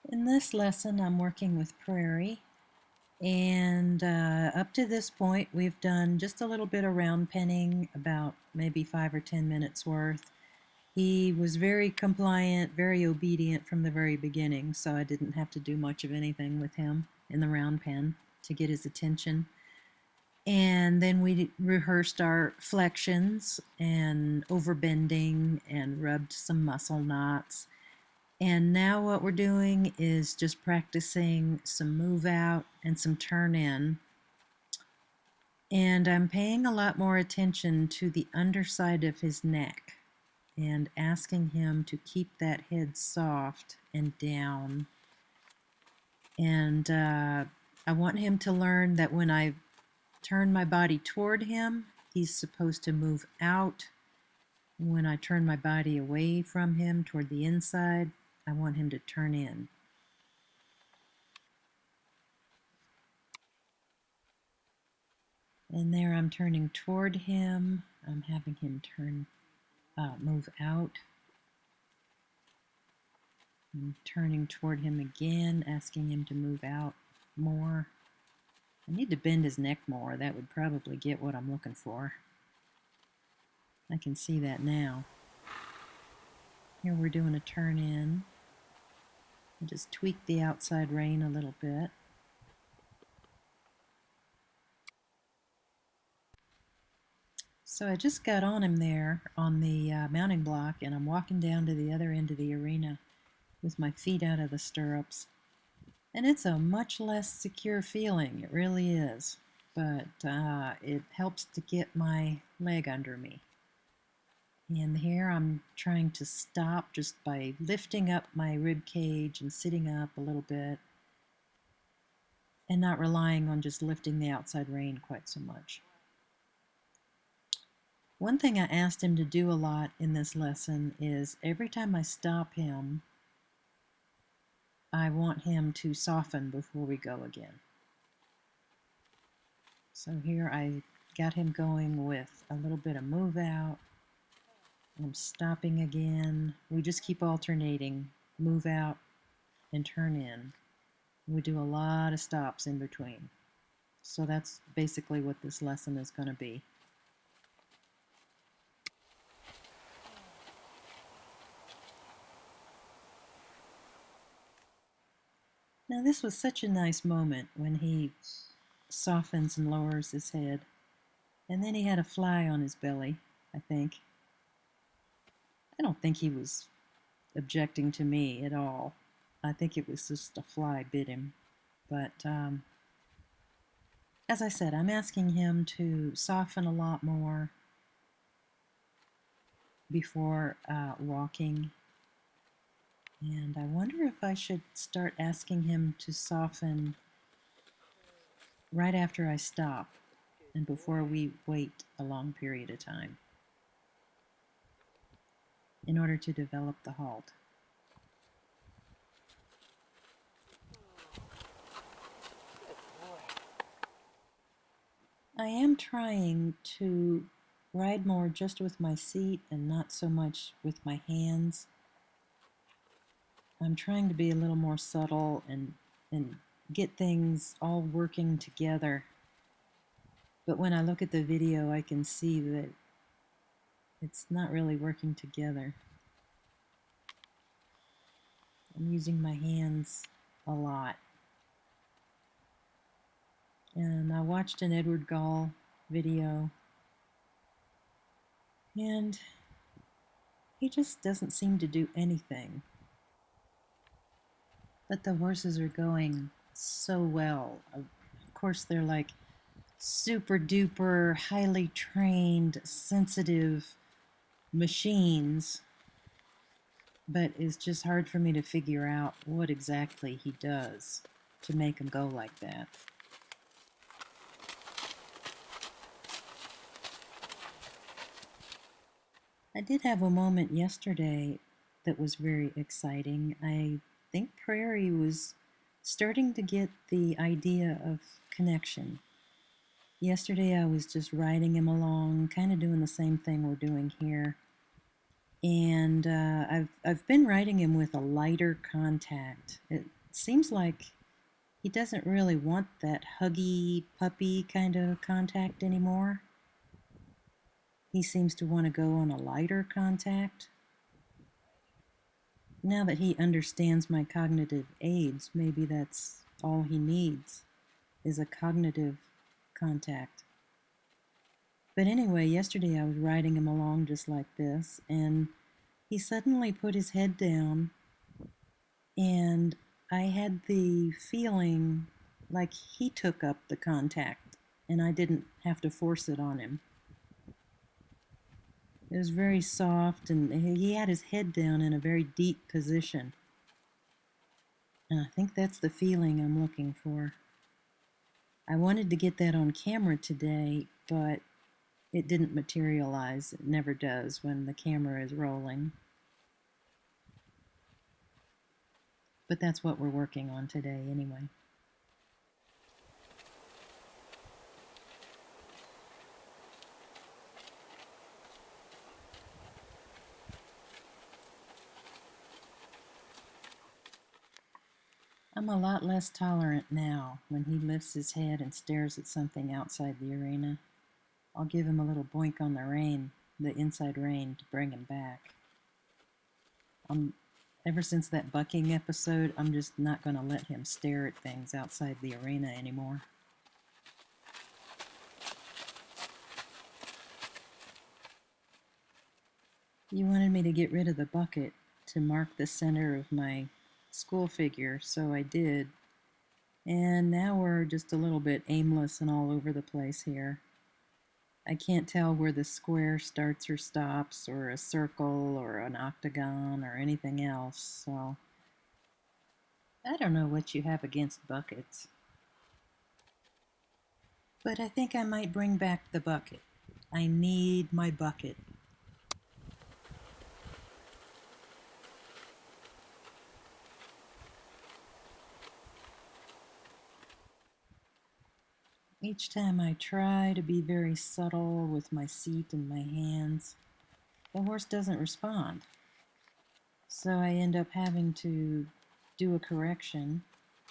In this lesson, I'm working with Prairie, and up to this point, we've done just a little bit of round penning, about maybe 5 or 10 minutes worth. He was very compliant, very obedient from the very beginning, so I didn't have to do much of anything with him in the round pen to get his attention. And then we rehearsed our flexions and overbending and rubbed some muscle knots. And now what we're doing is just practicing some move out and some turn in. And I'm paying a lot more attention to the underside of his neck and asking him to keep that head soft and down. And I want him to learn that when I turn my body toward him, he's supposed to move out. When I turn my body away from him toward the inside, I want him to turn in. And there I'm turning toward him. I'm having him move out. I'm turning toward him again, asking him to move out more. I need to bend his neck more. That would probably get what I'm looking for. I can see that now. Here we're doing a turn in. I just tweak the outside rein a little bit. So I just got on him there on the mounting block, and I'm walking down to the other end of the arena with my feet out of the stirrups. And it's a much less secure feeling, it really is. But it helps to get my leg under me. And here I'm trying to stop just by lifting up my rib cage and sitting up a little bit and not relying on just lifting the outside rein quite so much. One thing I asked him to do a lot in this lesson is every time I stop him, I want him to soften before we go again. So here I got him going with a little bit of move out. I'm stopping again. We just keep alternating, move out and turn in. We do a lot of stops in between. So that's basically what this lesson is going to be. Now this was such a nice moment when he softens and lowers his head. And then he had a fly on his belly, I think. I don't think he was objecting to me at all. I think it was just a fly bit him. But as I said, I'm asking him to soften a lot more before walking. And I wonder if I should start asking him to soften right after I stop and before we wait a long period of time in order to develop the halt. I am trying to ride more just with my seat and not so much with my hands. I'm trying to be a little more subtle and get things all working together. But when I look at the video, I can see that it's not really working together. I'm using my hands a lot. And I watched an Edward Gall video, and he just doesn't seem to do anything. But the horses are going so well. Of course, they're like super duper, highly trained, sensitive machines, but it's just hard for me to figure out what exactly he does to make them go like that. I did have a moment yesterday that was very exciting. I think Prairie was starting to get the idea of connection. Yesterday I was just riding him along, kind of doing the same thing we're doing here. And I've been riding him with a lighter contact. seems like he doesn't really want that huggy puppy kind of contact anymore. He seems to want to go on a lighter contact. Now that he understands my cognitive aids, maybe that's all he needs is a cognitive contact. But anyway, yesterday I was riding him along just like this, and he suddenly put his head down, and I had the feeling like he took up the contact, and I didn't have to force it on him. It was very soft, and he had his head down in a very deep position. And I think that's the feeling I'm looking for. I wanted to get that on camera today, but it didn't materialize. It never does when the camera is rolling. But that's what we're working on today anyway. I'm a lot less tolerant now when he lifts his head and stares at something outside the arena. I'll give him a little boink on the inside rein, to bring him back. Ever since that bucking episode, I'm just not going to let him stare at things outside the arena anymore. You wanted me to get rid of the bucket to mark the center of my school figure, so I did. And now we're just a little bit aimless and all over the place here. I can't tell where the square starts or stops, or a circle, or an octagon, or anything else, so I don't know what you have against buckets. But I think I might bring back the bucket. I need my bucket. Each time I try to be very subtle with my seat and my hands, the horse doesn't respond. So I end up having to do a correction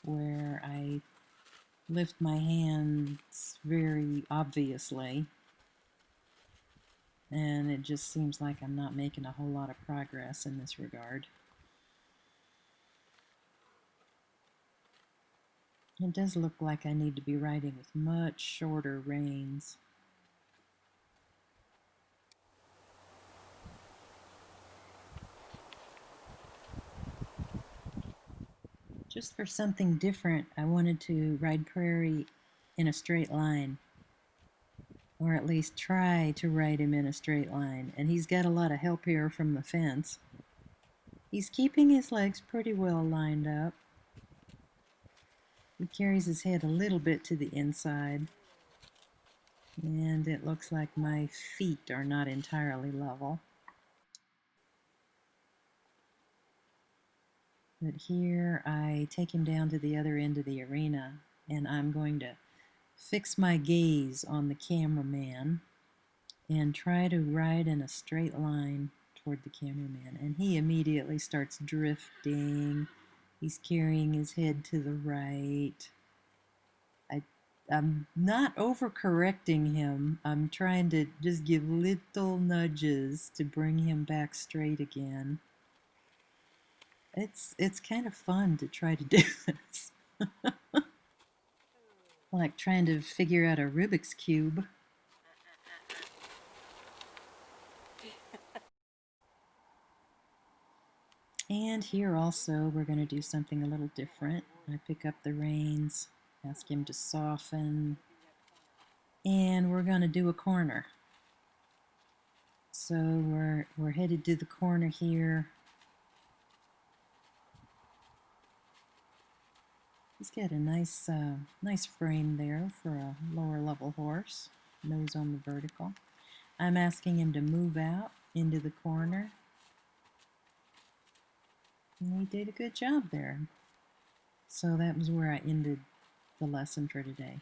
where I lift my hands very obviously, and it just seems like I'm not making a whole lot of progress in this regard. It does look like I need to be riding with much shorter reins. Just for something different, I wanted to ride Prairie in a straight line, or at least try to ride him in a straight line, and he's got a lot of help here from the fence. He's keeping his legs pretty well lined up. He carries his head a little bit to the inside, and it looks like my feet are not entirely level. But here I take him down to the other end of the arena, and I'm going to fix my gaze on the cameraman and try to ride in a straight line toward the cameraman. And he immediately starts drifting. He's carrying his head to the right. I'm not overcorrecting him. I'm trying to just give little nudges to bring him back straight again. It's kind of fun to try to do this. Like trying to figure out a Rubik's Cube. And here also we're going to do something a little different. I pick up the reins, ask him to soften, and we're going to do a corner. So we're headed to the corner here. He's got a nice frame there for a lower level horse, nose on the vertical. I'm asking him to move out into the corner. And he did a good job there. So that was where I ended the lesson for today.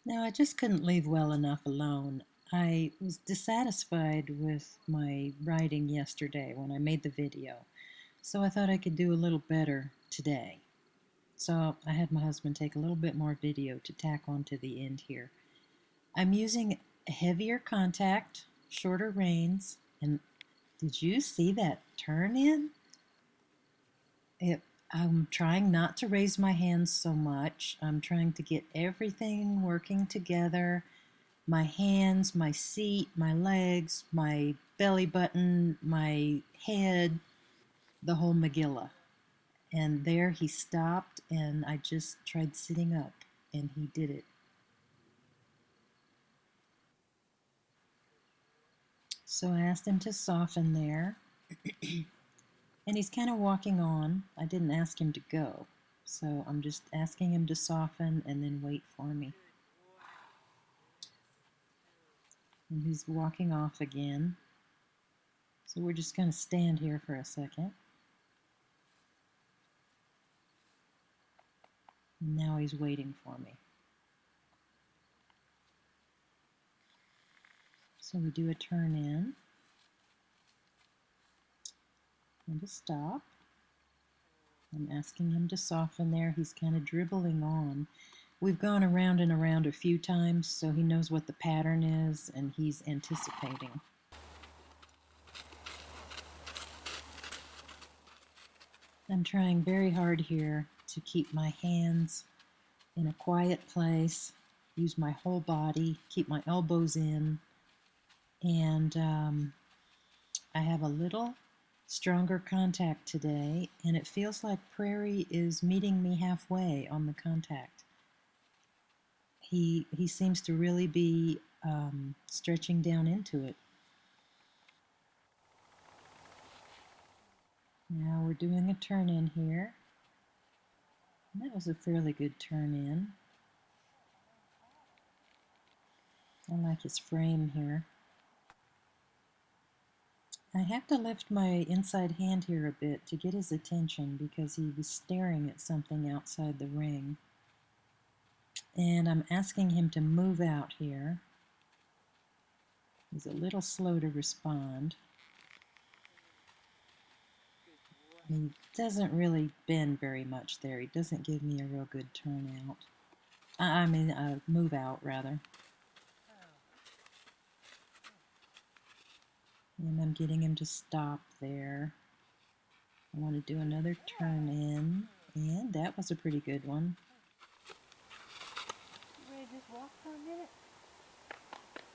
Now, I just couldn't leave well enough alone. I was dissatisfied with my writing yesterday when I made the video, so I thought I could do a little better today. So I had my husband take a little bit more video to tack on to the end here. I'm using a heavier contact, shorter reins, and did you see that turn in? It, I'm trying not to raise my hands so much. I'm trying to get everything working together. My hands, my seat, my legs, my belly button, my head, the whole Megillah. And there he stopped, and I just tried sitting up, and he did it. So I asked him to soften there, and he's kind of walking on. I didn't ask him to go, so I'm just asking him to soften and then wait for me. And he's walking off again. So we're just going to stand here for a second. And now he's waiting for me. So we do a turn in and a stop. I'm asking him to soften there. He's kind of dribbling on. We've gone around and around a few times, so he knows what the pattern is and he's anticipating. I'm trying very hard here to keep my hands in a quiet place, use my whole body, keep my elbows in, and I have a little stronger contact today, and it feels like Prairie is meeting me halfway on the contact. He seems to really be stretching down into it. Now we're doing a turn in here. And that was a fairly good turn in. I like his frame here. I have to lift my inside hand here a bit to get his attention because he was staring at something outside the ring. And I'm asking him to move out here. He's a little slow to respond. He doesn't really bend very much there. He doesn't give me a real good turnout. Move out, rather. And I'm getting him to stop there. I want to do another turn in, and that was a pretty good one. You ready to just walk for a minute?